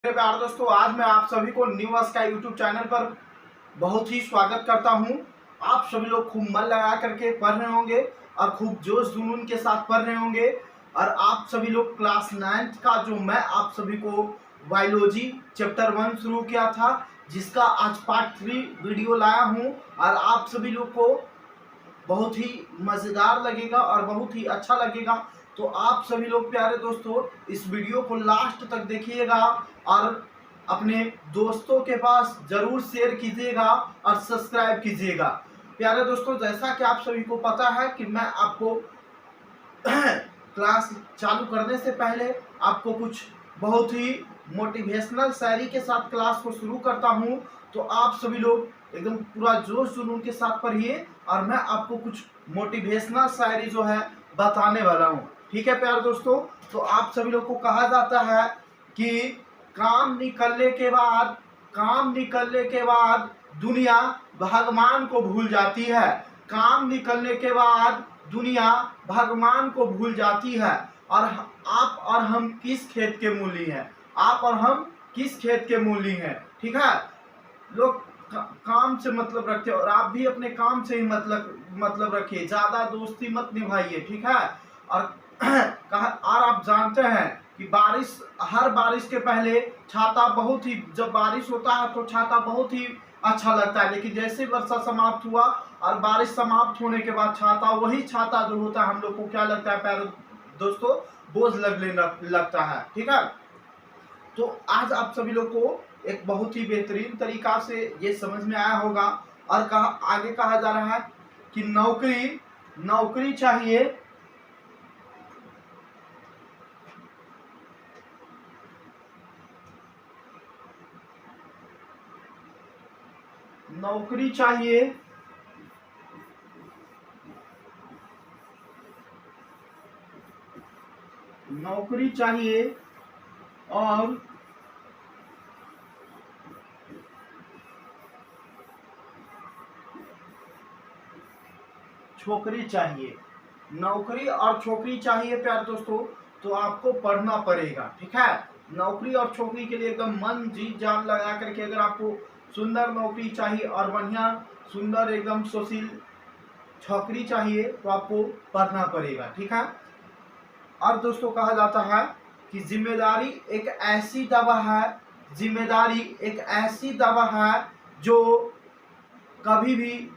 मेरे प्यार दोस्तों, आज मैं आप सभी को न्यू स्काई यूट्यूब चैनल पर बहुत ही स्वागत करता हूं। आप सभी लोग खूब मन लगा करके पढ़ रहे होंगे और खूब जोश जुनून के साथ पढ़ रहे होंगे। और आप सभी लोग क्लास 9th का जो मैं आप सभी को बायोलॉजी चैप्टर 1 शुरू किया था, जिसका आज पार्ट 3 वीडियो लाया हूं। और आप सभी लोग को बहुत ही मज़ेदार लगेगा और बहुत ही अच्छा लगेगा। तो आप सभी लोग प्यारे दोस्तों इस वीडियो को लास्ट तक देखिएगा और अपने दोस्तों के पास ज़रूर शेयर कीजिएगा और सब्सक्राइब कीजिएगा। प्यारे दोस्तों, जैसा कि आप सभी को पता है कि मैं आपको क्लास चालू करने से पहले आपको कुछ बहुत ही मोटिवेशनल शायरी के साथ क्लास को शुरू करता हूं। तो आप सभी लोग एकदम पूरा जोश जुनून के साथ पढ़िए और मैं आपको कुछ मोटिवेशनल शायरी जो है बताने वाला हूं। ठीक है प्यारे दोस्तों, तो आप सभी लोग को कहा जाता है कि काम निकलने के बाद दुनिया भगवान को भूल जाती है। काम निकलने के बाद दुनिया भगवान को भूल जाती है। और आप और हम किस खेत के मूली हैं? आप और हम किस खेत के मूली हैं? ठीक है, लोग काम से मतलब रखते हैं और आप भी अपने काम से ही मतलब रखिए, ज्यादा दोस्ती मत निभाइए। ठीक है, और और आप जानते हैं कि हर बारिश के पहले छाता बहुत ही, जब बारिश होता है तो छाता बहुत ही अच्छा लगता है, लेकिन जैसे वर्षा समाप्त हुआ और बारिश समाप्त होने के बाद वही छाता जो होता है हम लोग को क्या लगता है प्यारे दोस्तों, बोझ लगने लगता है। ठीक है, तो आज आप सभी लोग को एक बहुत ही बेहतरीन तरीका से ये समझ में आया होगा। और आगे कहा जा रहा है कि नौकरी चाहिए, नौकरी चाहिए नौकरी चाहिए और छोकरी चाहिए। नौकरी और छोकरी चाहिए प्यारे दोस्तों, तो आपको पढ़ना पड़ेगा। ठीक है, नौकरी और छोकरी के लिए एकदम मन जी जान लगा करके, अगर आपको सुंदर नौकरी चाहिए और बढ़िया सुंदर एकदम सुशील छोकरी चाहिए तो आपको पढ़ना पड़ेगा। ठीक है, और दोस्तों कहा जाता है कि जिम्मेदारी एक ऐसी दवा है जो कभी भी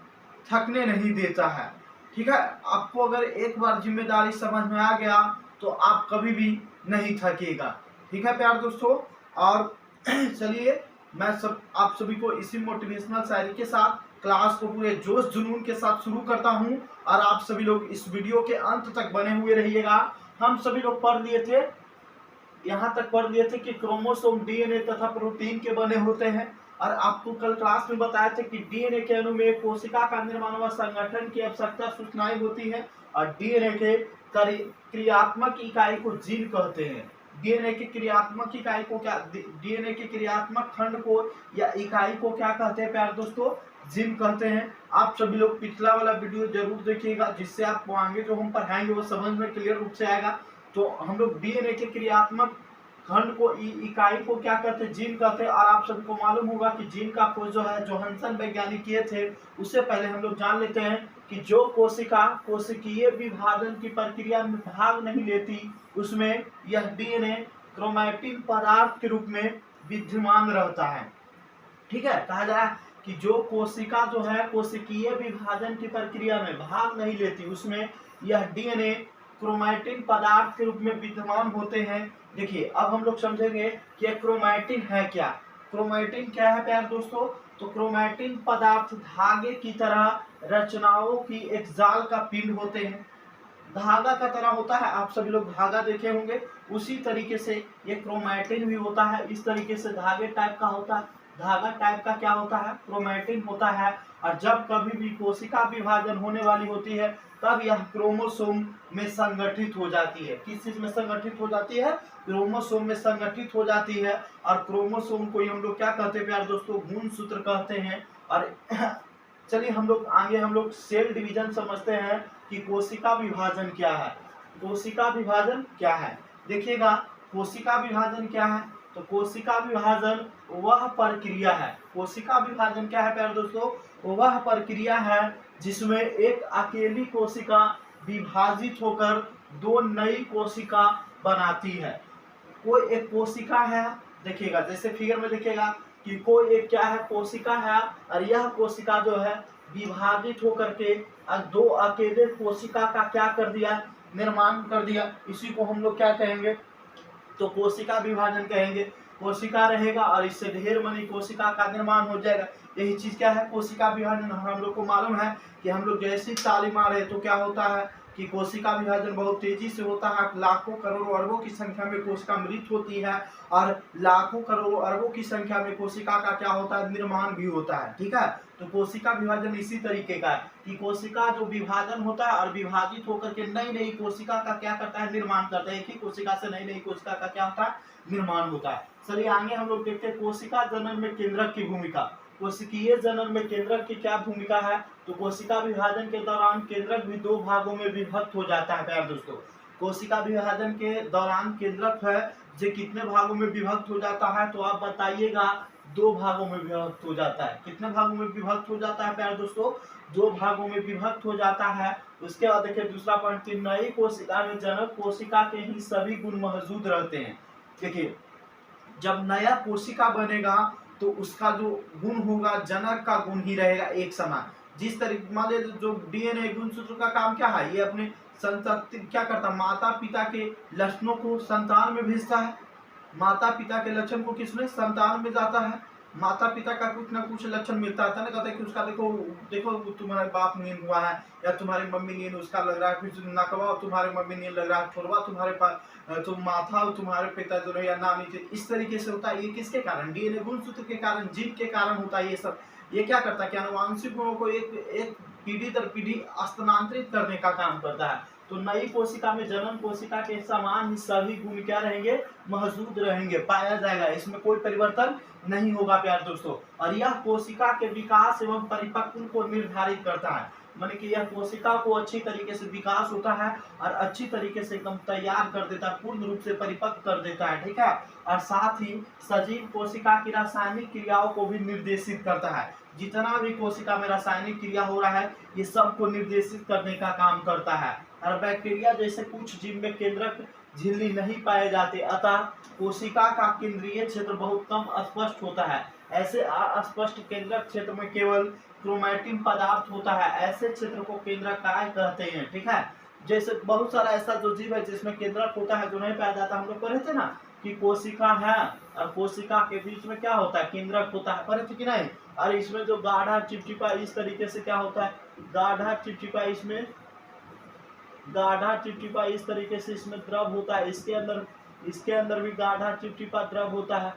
थकने नहीं देता है। ठीक है, आपको अगर एक बार जिम्मेदारी समझ में आ गया तो आप कभी भी नहीं थकेगा। ठीक है प्यार दोस्तों, और चलिए मैं आप सभी को इसी मोटिवेशनल शायरी के साथ क्लास को पूरे जोश जुनून के साथ शुरू करता हूं। और आप सभी लोग इस वीडियो के अंत तक बने हुए रहिएगा। हम सभी लोग पढ़ लिए थे, यहाँ तक पढ़ लिए थे कि क्रोमोसोम डीएनए तथा प्रोटीन के बने होते हैं। और आपको कल क्लास में बताया था कि डीएनए के अणु में कोशिका का निर्माण व संगठन की आवश्यकता सूचनाएं होती है और डीएनए के क्रियात्मक इकाई को जीन कहते हैं। डीएनए की क्रियात्मक इकाई को क्या, डीएनए के क्रियात्मक खंड को या इकाई को क्या कहते हैं प्यारे दोस्तों? जीन कहते हैं। आप सभी लोग पिछला वाला वीडियो जरूर देखिएगा, जिससे आपको आगे जो हम पढ़ाएंगे वो समझ में क्लियर रूप से आएगा। तो हम लोग डीएनए के क्रियात्मक खंड को इकाई को क्या कहते हैं? जीन कहते हैं। और आप सभी को मालूम होगा कि जीन का खोज जो है जोहानसन वैज्ञानिक किए थे। उससे पहले हम लोग जान लेते हैं कि जो कोशिका कोशिकीय विभाजन की प्रक्रिया में भाग नहीं लेती, उसमें यह डीएनए क्रोमैटिन पदार्थ के रूप में विद्यमान रहता है। ठीक है, कहा जा रहा है कि जो कोशिका जो है कोशिकीय विभाजन की प्रक्रिया में भाग नहीं लेती, उसमें यह डीएनए क्रोमैटिन पदार्थ के रूप में विद्यमान होते हैं। देखिए, अब हम लोग समझेंगे कि क्रोमैटिन है क्या। क्रोमैटिन क्या है प्यारे दोस्तों? तो क्रोमैटिन पदार्थ धागे की तरह रचनाओं की एक जाल का पिंड होते हैं। धागा का तरह होता है, आप सभी लोग धागा देखे होंगे, उसी तरीके से ये क्रोमैटिन भी होता है। इस तरीके से धागे टाइप का होता है, धागा टाइप का क्या होता है? क्रोमैटिन होता है। और जब कभी भी कोशिका विभाजन होने वाली होती है तब यह क्रोमोसोम में संगठित हो जाती है। किस चीज में संगठित हो जाती है? क्रोमोसोम में संगठित हो जाती है। और क्रोमोसोम को हम लोग क्या कहते हैं प्यारे दोस्तों? गुणसूत्र कहते हैं। और चलिए हम लोग सेल डिवीजन समझते हैं कि कोशिका विभाजन क्या है। कोशिका विभाजन क्या है देखिएगा। कोशिका विभाजन क्या है? तो कोशिका विभाजन वह प्रक्रिया है, कोशिका विभाजन क्या है प्यारे दोस्तों, वह प्रक्रिया है जिसमें एक अकेली कोशिका विभाजित होकर दो नई कोशिका बनाती है। कोई एक कोशिका है, देखिएगा जैसे फिगर में देखिएगा कि कोई एक क्या है कोशिका है, और यह कोशिका जो है विभाजित होकर के दो अकेले कोशिका का क्या कर दिया, निर्माण कर दिया। इसी को हम लोग क्या कहेंगे, तो कोशिका विभाजन कहेंगे। कोशिका रहेगा और इससे ढेर मनी कोशिका का निर्माण हो जाएगा, यही चीज क्या है कोशिका विभाजन। हम लोग को मालूम है कि हम लोग जैसी तालीम आ रहे तो क्या होता है कि कोशिका विभाजन बहुत तेजी से होता है, लाखों करोड़ों अरबों की संख्या में कोशिका मृत होती है, और लाखों करोड़ों अरबों की संख्या में कोशिका का क्या होता है, निर्माण भी होता है। ठीक है, तो कोशिका विभाजन इसी तरीके का है कि कोशिका जो विभाजन होता है और विभाजित होकर के नई नई कोशिका का क्या करता है, निर्माण करता है। एक ही कोशिका से नई नई कोशिका का क्या होता है, निर्माण होता है। चलिए आगे हम लोग देखते हैं कोशिका जनन में केंद्रक की भूमिका। कोशिकीय जनन में केंद्रक की क्या भूमिका है, तो कोशिका विभाजन के दौरान केंद्रक भी दो भागों में विभक्त हो जाता है प्यारे दोस्तों। कोशिका विभाजन के दौरान केंद्रक है जो कितने भागों में विभक्त हो जाता है, तो आप बताइएगा, दो भागों में विभक्त हो जाता है। कितने भागों में विभक्त हो जाता है प्यारे दोस्तों, दो भागों में विभक्त हो जाता है। उसके बाद देखिए दूसरा पॉइंट, नई कोशिका में जनक कोशिका के ही सभी गुण मौजूद रहते हैं। देखिए जब नया कोशिका बनेगा तो उसका जो गुण होगा जनक का गुण ही रहेगा एक समान। जिस तरीके मान लीजिए जो डीएनए गुणसूत्र का काम क्या है, ये अपने संतति क्या करता है, माता पिता के लक्षणों को संतान में भेजता है। माता पिता के लक्षण को किसमें, संतान में जाता है। माता पिता का कुछ ना कुछ लक्षण मिलता है ना, कहते हैं कि उसका देखो देखो तुम्हारे बाप नींद हुआ है, या तुम्हारी मम्मी नींद उसका लग रहा है, फिर नकवा तुम्हारे मम्मी नींद लग रहा है, छोरवा तुम्हारे पास तो माथा तुम्हारे पिता जो है या नानी थे। इस तरीके से होता है। ये किसके कारण, डीएनए गुणसूत्र के कारण, जीन के कारण होता है ये सब। ये क्या करता है कि आनुवांशिक गुणों को एक पीढ़ी दर पीढ़ी स्थानांतरित करने का काम करता है। तो नई कोशिका में जनन कोशिका के समान ही सभी गुण क्या रहेंगे, मौजूद रहेंगे, पाया जाएगा, इसमें कोई परिवर्तन नहीं होगा प्यारे दोस्तों। और यह कोशिका के विकास एवं परिपक्व को निर्धारित करता है, माने कि यह कोशिका को अच्छी तरीके से विकास होता है और अच्छी तरीके से एकदम तैयार कर देता है, पूर्ण रूप से परिपक्व कर देता है। ठीक है, और साथ ही सजीव कोशिका की रासायनिक क्रियाओं को भी निर्देशित करता है। जितना भी कोशिका में रासायनिक क्रिया हो रहा है ये सब को निर्देशित करने का काम करता है। और बैक्टीरिया जैसे कुछ जीव में केंद्रक झिल्ली नहीं पाए जाते, अतः कोशिका का केंद्रीय क्षेत्र बहुत कम स्पष्ट होता है। ऐसे अस्पष्ट केंद्रक क्षेत्र में केवल क्रोमैटिन पदार्थ होता है, ऐसे क्षेत्र को केंद्रक काय कहते हैं। ठीक है, जैसे बहुत सारा ऐसा जो जीव है जिसमें केंद्रक होता है जो नहीं पाया जाता, हम लोग पढ़े थे ना कि कोशिका है और कोशिका के बीच में क्या होता है, केंद्रक होता है, पढ़े थे कि नहीं। और इसमें जो गाढ़ा चिपचिपा इस तरीके से क्या होता है, गाढ़ा चिपचिपा इसमें गाढ़ा चिपचिपा इस तरीके से इसमें द्रव होता है। इसके अंदर भी गाढ़ा चिपचिपा द्रव होता है,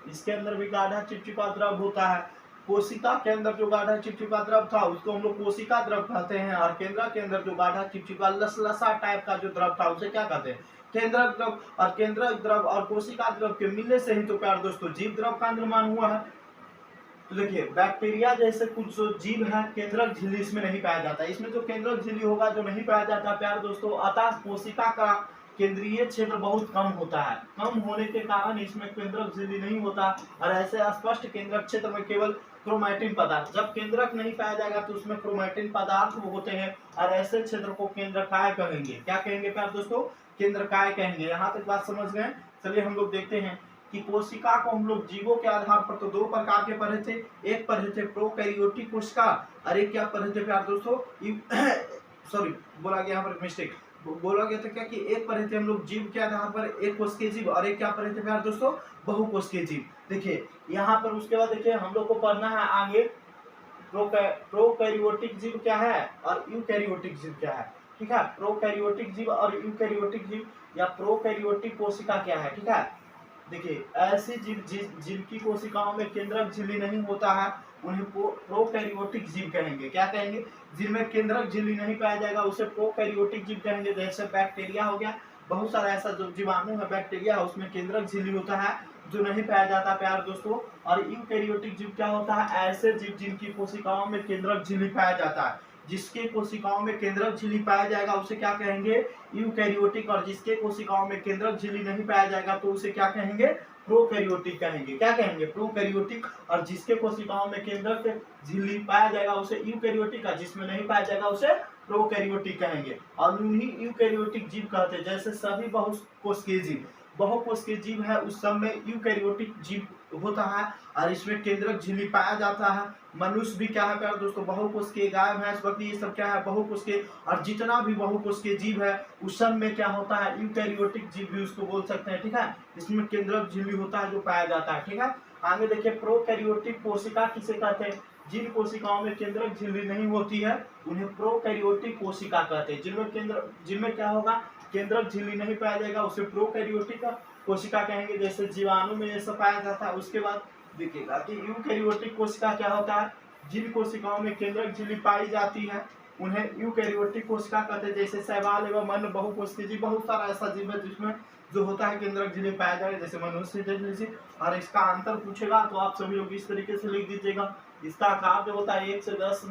इसके अंदर भी गाढ़ा चिपचिपा द्रव होता है। कोशिका के अंदर जो गाढ़ा चिपचिपा द्रव था उसको हम लोग कोशिका द्रव कहते हैं, और केंद्रक के अंदर जो गाढ़ा चिपचिपा लसलसा टाइप का जो द्रव था उसे क्या कहते हैं, केंद्रक द्रव। और केंद्रक द्रव और कोशिका द्रव के मिलने से ही तो प्यार दोस्तों जीव द्रव का निर्माण हुआ है। तो देखिए बैक्टीरिया जैसे कुछ जो जीव है केंद्रक झिल्ली इसमें नहीं पाया जाता, इसमें जो केंद्रक झिल्ली होगा जो नहीं पाया जाता प्यार दोस्तों, अतः कोशिका का केंद्रीय क्षेत्र बहुत कम होता है। कम होने के कारण इसमें केंद्रक झिल्ली नहीं होता, और ऐसे स्पष्ट केंद्रक क्षेत्र में केवल क्रोमैटिन पदार्थ, जब केंद्रक नहीं पाया जाएगा तो उसमें क्रोमैटिन पदार्थ होते हैं, और ऐसे क्षेत्र को केंद्रकाय कहेंगे। क्या कहेंगे प्यार दोस्तों, केंद्रकाय कहेंगे। यहाँ तक बात समझ गए। चलिए हम लोग देखते हैं कि कोशिका को हम लोग जीवों के आधार पर तो दो प्रकार के पढ़े थे, एक पढ़े थे प्रोकैरियोटिक कोशिका और एक क्या पढ़े थे प्यार दोस्तों सॉरी बोला गया यहाँ पर मिस्टेक, बोला गया था क्या कि एक पढ़े थे हम लोग जीव के आधार पर एक कोशिकीय जीव, और एक क्या पढ़े थे प्यार दोस्तों, बहुकोशिकीय जीव। देखिए यहाँ पर उसके बाद देखिए हम लोग को पढ़ना है आगे प्रोकैरियोटिक जीव क्या है और यूकैरियोटिक जीव क्या है। ठीक है, प्रोकैरियोटिक जीव और यूकैरियोटिक जीव या प्रोकैरियोटिक कोशिका क्या है। ठीक है, देखिए ऐसे जीव जिनकी कोशिकाओं में केंद्रक झिल्ली नहीं होता है उन्हें प्रोकैरियोटिक जीव कहेंगे। क्या कहेंगे, जिनमें केंद्रक झिल्ली नहीं पाया जाएगा उसे प्रोकैरियोटिक जीव कहेंगे। जैसे बैक्टीरिया हो गया, बहुत सारा ऐसा जो जीवाणु है बैक्टीरिया उसमें केंद्रक झिल्ली होता है जो नहीं पाया जाता प्यार दोस्तों। और यूकैरियोटिक जीव क्या होता है, ऐसे जीव जिनकी कोशिकाओं में केंद्रक झिल्ली पाया जाता है। जिसके कोशिकाओं में केंद्रक झिल्ली पाया जाएगा उसे क्या कहेंगे, यूकैरियोटिक। और जिसके कोशिकाओं में केंद्रक झिल्ली नहीं पाया जाएगा तो उसे क्या कहेंगे, प्रोकैरियोटिक कहेंगे। क्या कहेंगे, प्रोकैरियोटिक। और जिसके कोशिकाओं में केंद्रक झिल्ली पाया जाएगा उसे यूकैरियोटिक, और जिसमें नहीं पाया जाएगा उसे प्रोकैरियोटिक कहेंगे। और उन्हीं यूकैरियोटिक जीव कहते हैं। जैसे सभी बहुकोशिकीय जीव, बहुकोशिकीय जीव है उस सब में यूकैरियोटिक जीव होता है और इसमें केंद्रक झिल्ली पाया जाता है। मनुष्य भी क्या है प्यारे दोस्तों, बहुकोशिकीय। गाय भैंस बकरी ये सब क्या है, बहुकोशिकीय। और जितना भी बहुकोशिकीय जीव है उस सब में क्या होता है, यूकैरियोटिक जीव भी उसको बोल सकते हैं। ठीक है, इसमें केंद्रक झिल्ली होता है जो पाया जाता है। ठीक है, आगे देखिए, प्रोकैरियोटिक कोशिका किसे कहते हैं, जिन कोशिकाओं में केंद्रक झिल्ली नहीं होती है उन्हें प्रोकैरियोटिक कोशिका कहते हैं। जिनमें क्या होगा, केंद्रक झिल्ली नहीं पाया जाएगा उसे प्रोकैरियोटिक कोशिका कहेंगे। जैसे जीवाणु में ये सब पाया जाता है। उसके बाद देखिएगा कि यूकैरियोटिक कोशिका क्या होता है, जिन कोशिकाओं में केंद्रक झिल्ली पाई जाती है उन्हें यूकैरियोटिक कोशिका कहते हैं। जैसे शैवाल एवं अन्य बहुकोशिकीय जीव, बहुत सारा ऐसा जीव है जिसमें जो होता है केंद्रक झिल्ली पाया जाएगा, जैसे मनुष्य, जैसे। और इसका अंतर पूछेगा तो आप सभी लोग इस तरीके से लिख दीजिएगा। इसका आकार जो होता है 1 से 10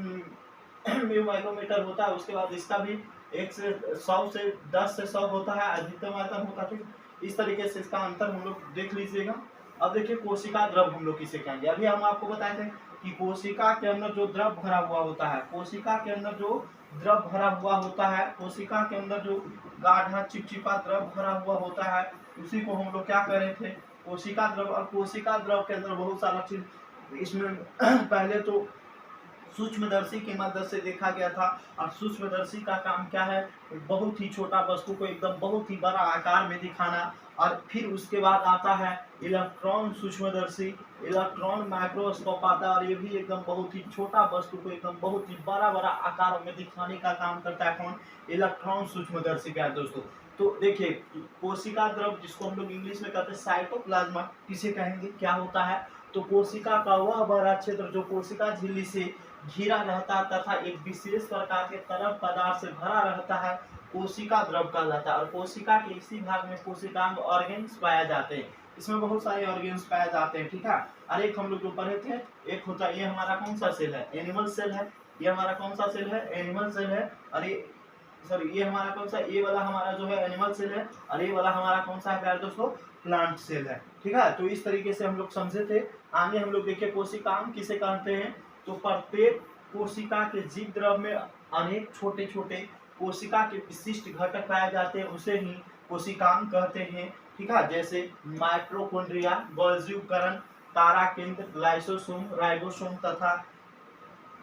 माइक्रोमीटर होता है। उसके बाद इसका भी 1 से 100 से 10 से 100 होता है, अधिकतम आयतन होता है। इस तरीके से इसका अंतर हम लोग देख लीजिएगा। अब देखिए, कोशिका द्रव हम लोग किसे कहेंगे। अभी हम आपको बताए थे कि कोशिका के अंदर जो द्रव भरा हुआ होता है, कोशिका के अंदर जो द्रव भरा हुआ होता है, कोशिका के अंदर जो गाढ़ा चिपचिपा द्रव भरा हुआ होता है उसी को हम लोग क्या कह रहे थे, कोशिका द्रव। और कोशिका द्रव के अंदर बहुत सारा चीज इसमें पहले तो सूक्ष्मदर्शी की मदद से देखा गया था। और सूक्ष्मदर्शी का काम क्या है, बहुत ही छोटा वस्तु को एकदम बहुत ही बड़ा आकार में दिखाना। और फिर उसके बाद आता है इलेक्ट्रॉन सूक्ष्मदर्शी, इलेक्ट्रॉन माइक्रोस्कोप आता है और ये भी एकदम बहुत ही छोटा वस्तु को एकदम बहुत ही बड़ा बड़ा आकार में दिखाने का काम करता है। कौन, इलेक्ट्रॉन सूक्ष्मदर्शी। प्यारे दोस्तों, तो देखिए, कोशिका द्रव जिसको हम लोग इंग्लिश में कहते हैं साइटोप्लाज्मा किसे कहेंगे, क्या होता है, तो कोशिका का वह बड़ा क्षेत्र जो कोशिका झिल्ली से घिरा रहता है तथा एक विशेष प्रकार के तरल पदार्थ से भरा रहता है, कोशिका द्रव कहलाता है। और कोशिका के इसी भाग में कोशिकांग ऑर्गेन्स पाए जाते हैं। इसमें बहुत सारे ऑर्गेन्स पाए जाते हैं। ठीक है, और एक हम लोग जो पढ़े थे, एक होता है, ये हमारा कौन सा सेल है, एनिमल सेल है। ये हमारा कौन सा सेल है, एनिमल सेल है। और ये सॉरी, ये हमारा कौन सा, ये वाला हमारा जो है एनिमल सेल है और ये वाला हमारा कौन सा है प्यारे दोस्तों, प्लांट सेल है। ठीक है, तो इस तरीके से हम लोग समझे थे। आगे हम लोग देखिए, कोशिकांग किसे कहते हैं, तो प्रत्येक कोशिका के जीव द्रव में अनेक छोटे छोटे कोशिका के विशिष्ट घटक पाए जाते हैं, उसे ही कोशिकांग कहते हैं। ठीक है, जैसे माइटोकॉन्ड्रिया, गोल्गी उपकरण, तारा केंद्र, लाइसोसोम, राइबोसोम तथा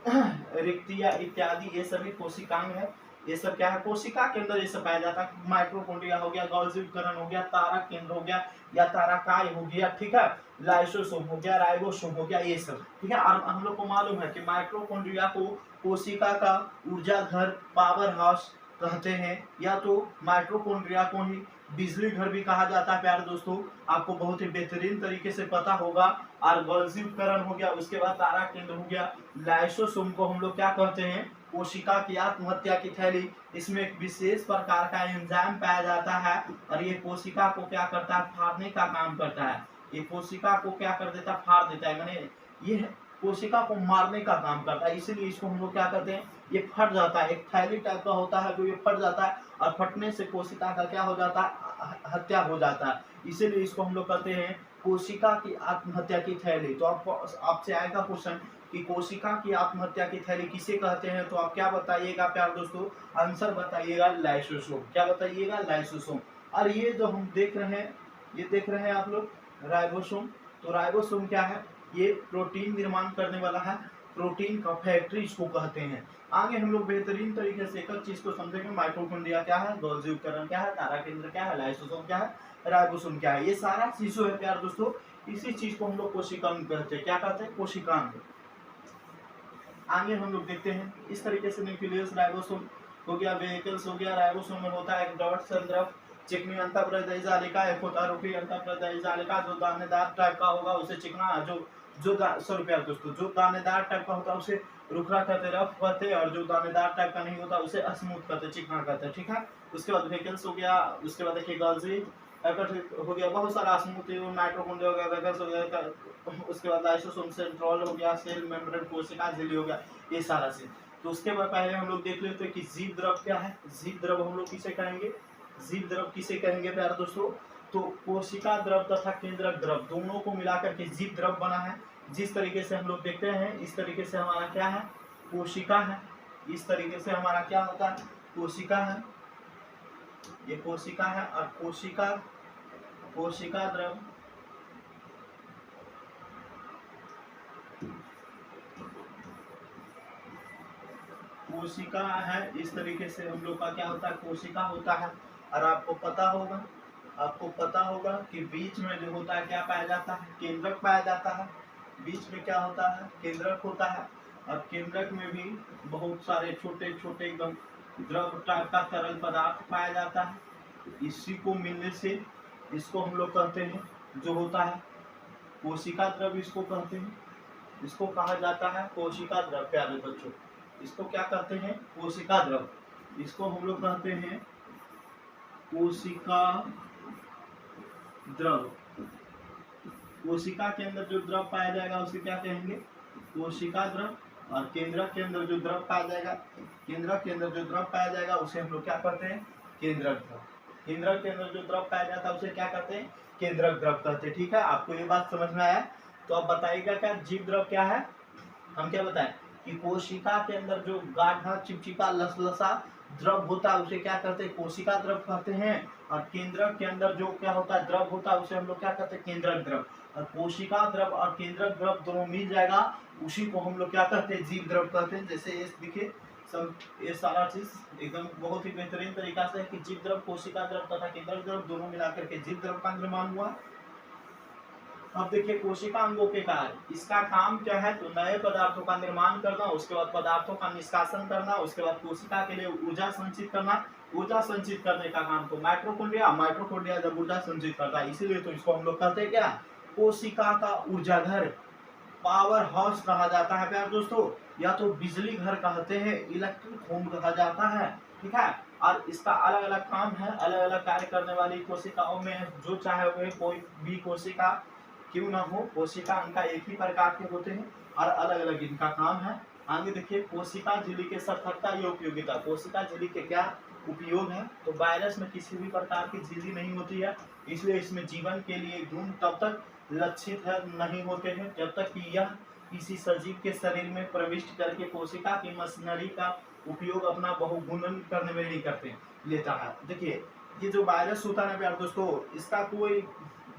रिक्तिया इत्यादि, ये सभी कोशिकांग है। ये सब क्या है, कोशिका के अंदर ये सब पाया जाता है। माइटोकॉन्ड्रिया हो गया, गोल्गी उपकरण हो गया, तारा केंद्र हो गया या ताराकाय हो गया। ठीक है, लाइसोसोम हो गया, राइबोसोम हो गया, ये सब। ठीक है, और हम लोग को मालूम है कि माइटोकॉन्ड्रिया को कोशिका का ऊर्जा घर, पावर हाउस कहते हैं, या तो माइटोकॉन्ड्रिया को ही बिजली घर भी कहा जाता है। प्यारे दोस्तों, आपको बहुत ही बेहतरीन तरीके से पता होगा। और गोल्गी उपकरण हो गया, उसके बाद तारा केंद्र हो गया, लाइसोसोम को हम लोग क्या कहते हैं, कोशिका की आत्महत्या की थैली। इसमें एक विशेष प्रकार का एंजाइम पाया जाता है और ये कोशिका को क्या करता है, फाड़ने का काम करता है। ये कोशिका को क्या कर देता है, फाड़ देता है, माने ये कोशिका को मारने का काम करता है। इसीलिए इसको हम लोग क्या करते हैं, ये फट जाता है, एक थैली टाइप का होता है जो ये फट जाता है और फटने से कोशिका का क्या हो जाता है, हत्या हो जाता है। इसीलिए इसको हम लोग कहते हैं कोशिका की आत्महत्या की थैली। तो आपसे आएगा क्वेश्चन कि कोशिका की आत्महत्या की थैली किसे कहते हैं, तो आप क्या बताइएगा प्यारे दोस्तों, आंसर बताइएगा लाइसोसोम। क्या बताइएगा, लाइसोसोम। और ये जो हम देख रहे हैं, ये देख रहे हैं आप लोग राइबोसोम। तो राइबोसोम क्या है, ये प्रोटीन निर्माण करने वाला है, प्रोटीन का फैक्ट्री इसको कहते हैं। आगे हम लोग बेहतरीन तरीके से एक चीज को समझेंगे, माइटोकॉन्ड्रिया क्या है, गोल्गी उपकरण क्या है, तारा केंद्र क्या है, लाइसोसोम क्या है, राइबोसोम क्या है। ये सारा चीजों है प्यारे दोस्तों, इसी चीज को हम लोग कोशिकांग कहते हैं। क्या कहते हैं, कोशिकांग। आगे हम लोग देखते हैं इस तरीके से, न्यूक्लियस, राइबोसोम हो गया, वेहिकल्स हो गया। राइबोसोम में होता है एक डॉट संद्रव, चिकनी अंतःप्रदेय जालिका, एक होता है रुपी अंतःप्रदेय जालिका जो दानेदार टाइप का होगा उसे चिकना, जो सॉरी प्यारे दोस्तों, जो दानेदार टाइप का होता है उसे रुखरा कहते, रफ कहते, और जो दानेदार टाइप का नहीं होता उसे स्मूथ कहते, चिकना कहते हैं। ठीक है, उसके बाद वेहिकल्स हो गया, उसके बाद देखिए गोल्गी हो गया, बहुत सारा स्मूथ, माइटोकॉन्ड्रिया हो गया, वेगस हो गया, उसके बाद लाइसोसोम, सेंट्रोल हो गया, सेल मेम्ब्रेन, कोशिका झिल्ली हो गया, ये सारा से। तो उसके बाद पहले हम लोग देख लेते हैं कि जीव द्रव क्या है। जीव द्रव हम लोग किसे कहेंगे, जीव द्रव किसे कहेंगे प्यारे दोस्तों, तो कोशिका द्रव तथा केंद्रक द्रव दोनों को मिलाकर के जीव द्रव बना है। जिस तरीके से हम लोग देखते हैं इस तरीके से हमारा क्या है, कोशिका है। इस तरीके से हमारा क्या होता है, कोशिका है, ये कोशिका है। और कोशिका द्रव कोशिका है। इस तरीके से हम लोग का क्या होता है, कोशिका होता है। और आपको पता होगा कि बीच में जो होता है क्या पाया जाता है, केंद्रक पाया जाता है। बीच में क्या होता है, केंद्रक होता है। और केंद्रक में भी बहुत सारे छोटे छोटे एकदम द्रव टाइप का तरल पदार्थ पाया जाता है। इसी को मिलने से इसको हम लोग कहते हैं जो होता है कोशिका द्रव, इसको कहते हैं, इसको कहा जाता है कोशिका द्रव। प्यारे बच्चों, इसको क्या कहते हैं, कोशिका द्रव। इसको हम लोग कहते हैं कोशिका द्रव। कोशिका के अंदर जो द्रव पाया जाएगा उसे क्या कहेंगे, कोशिका द्रव। और केंद्रक के अंदर जो द्रव पाया जाएगा, केंद्रक के अंदर जो द्रव पाया जाएगा उसे हम लोग क्या कहते हैं, केंद्रक द्रव। केंद्रक के अंदर जो द्रव पाया जाता है उसे क्या कहते हैं, केंद्रक द्रव कहते हैं। ठीक है, आपको ये बात समझ में आया। तो अब बताइएगा क्या जीव द्रव क्या है। हम क्या बताएं कि कोशिका के अंदर जो गाढ़ा चिपचिपा लसलसा द्रव होता है उसे क्या कहते हैं, कोशिका द्रव कहते हैं। और केंद्रक के अंदर जो क्या होता है, द्रव होता है, उसे हम लोग क्या कहते हैं, केंद्रक द्रव। और कोशिका द्रव और केंद्रक द्रव दोनों मिल जाएगा, उसी को हम लोग क्या कहते हैं, जीव द्रव कहते हैं। जैसे ये दिखे सब, ये सारा चीज एकदम बहुत ही बेहतरीन तरीका से कि जीव द्रव, कोशिका द्रव तथा केंद्रक द्रव दोनों मिलाकर के जीव द्रव का निर्माण हुआ। अब देखिए कोशिका अंगों के कार्य, इसका काम क्या है, तो नए पदार्थों का निर्माण करना, उसके बाद पदार्थों का निष्कासन करना, उसके बाद कोशिका के लिए ऊर्जा संचित करना। ऊर्जा संचित करने का काम तो माइटोकॉन्ड्रिया जब ऊर्जा संचित करता है, इसीलिए तो इसको हम लोग कहते हैं क्या, कोशिका का ऊर्जा घर, पावर हाउस कहा जाता है प्यारे दोस्तों, या तो बिजली घर कहते हैं, इलेक्ट्रिक होम कहा जाता है। ठीक है, और इसका अलग अलग काम है, अलग अलग कार्य करने वाली कोशिकाओं में जो चाहे वे कोई भी कोशिका क्यों ना हो, कोशिका इनका एक ही प्रकार के होते हैं और अलग अलग इनका काम है। आगे देखिए कोशिका झिल्ली के सार्थकता या उपयोगिता। कोशिका झिल्ली के क्या उपयोग है, तो वायरस में किसी भी प्रकार की झिल्ली नहीं होती है, इसलिए इसमें जीवन के लिए गुण तब तक लक्षित नहीं होते हैं जब तक कि यह किसी सजीव के शरीर में प्रविष्ट करके कोशिका की मशीनरी का उपयोग अपना बहुगुणन करने में नहीं करते लेता है। देखिए ये जो वायरस होता है प्यारे दोस्तों, इसका कोई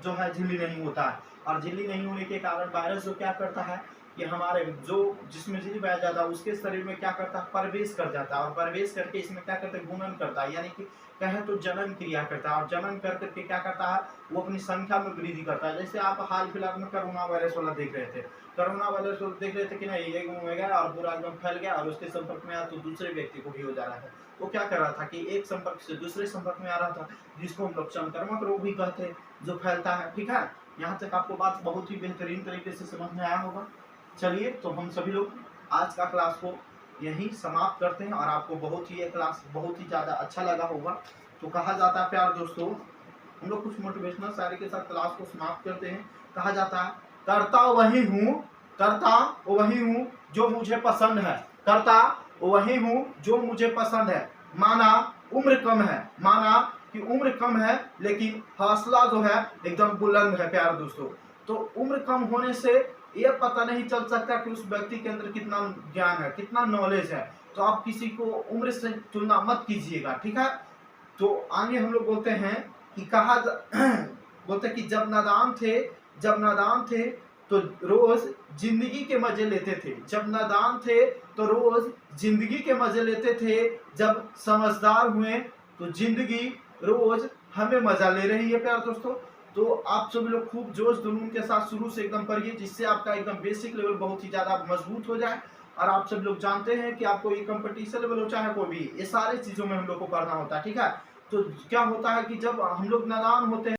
जो है झिल्ली नहीं होता है, और झिल्ली नहीं होने के कारण वायरस जो क्या करता है कि हमारे जो जिसमें झिल्ली पाया जाता है उसके शरीर में क्या करता है, प्रवेश कर जाता है, और प्रवेश करके इसमें क्या करते हैं, गुणन करता है, यानी कि कहें तो जनन क्रिया करता है। और जनन कर करके क्या करता है, वो अपनी संख्या में वृद्धि करता है। जैसे आप हाल फिलहाल में कोरोना वायरस वाला देख रहे थे, कोरोना वायरस देख रहे थे कि नहीं, एक हो गया और पूरा एकदम फैल गया और उसके संपर्क में आया तो दूसरे व्यक्ति को भी हो जा रहा है। वो क्या कर रहा था कि एक संपर्क से दूसरे संपर्क में आ रहा था, जिसको हम लोग संक्रामक रोग भी कहते हैं, जो फैलता है। ठीक है, यहाँ तक आपको बात बहुत ही बेहतरीन तरीके से समझ में आया होगा। चलिए तो हम सभी लोग आज का क्लास को यही समाप्त करते हैं, और आपको बहुत ही ये क्लास बहुत ही ज़्यादा अच्छा लगा होगा। तो कहा जाता है प्यारे दोस्तों, हम लोग कुछ मोटिवेशनल शायरी के साथ क्लास को समाप्त करते हैं। कहा जाता है, करता वही हूँ जो मुझे पसंद है, करता वही हूँ जो मुझे पसंद है। माना उम्र कम है, माना कि उम्र कम है, लेकिन हौसला जो है एकदम बुलंद है प्यारे दोस्तों। तो उम्र कम होने से ये पता नहीं चल सकता कि उस व्यक्ति के अंदर कितना ज्ञान है, कितना नॉलेज है। तो आप किसी को उम्र से तुलना मत कीजिएगा। ठीक है, तो आगे हम लोग बोलते हैं कि बोलते कि जब नादान थे तो रोज जिंदगी के मजे लेते थे, जब नादान थे तो रोज जिंदगी के मजे लेते थे, जब समझदार हुए तो जिंदगी रोज हमें मजा ले रही है प्यारे दोस्तों। तो आप सभी लोग खूब जोश जुनून के साथ शुरू से एकदम पढ़िए, जिससे आपका एकदम बेसिक लेवल बहुत ही ज़्यादा मजबूत हो जाए। और आप सब लोग जानते हैं कि आपको ये कंपटीशन लेवल हो चाहे कोई भी, ये सारे चीज़ों में हम लोग को पढ़ना होता है। ठीक है, तो क्या होता है कि जब हम लोग नादान होते हैं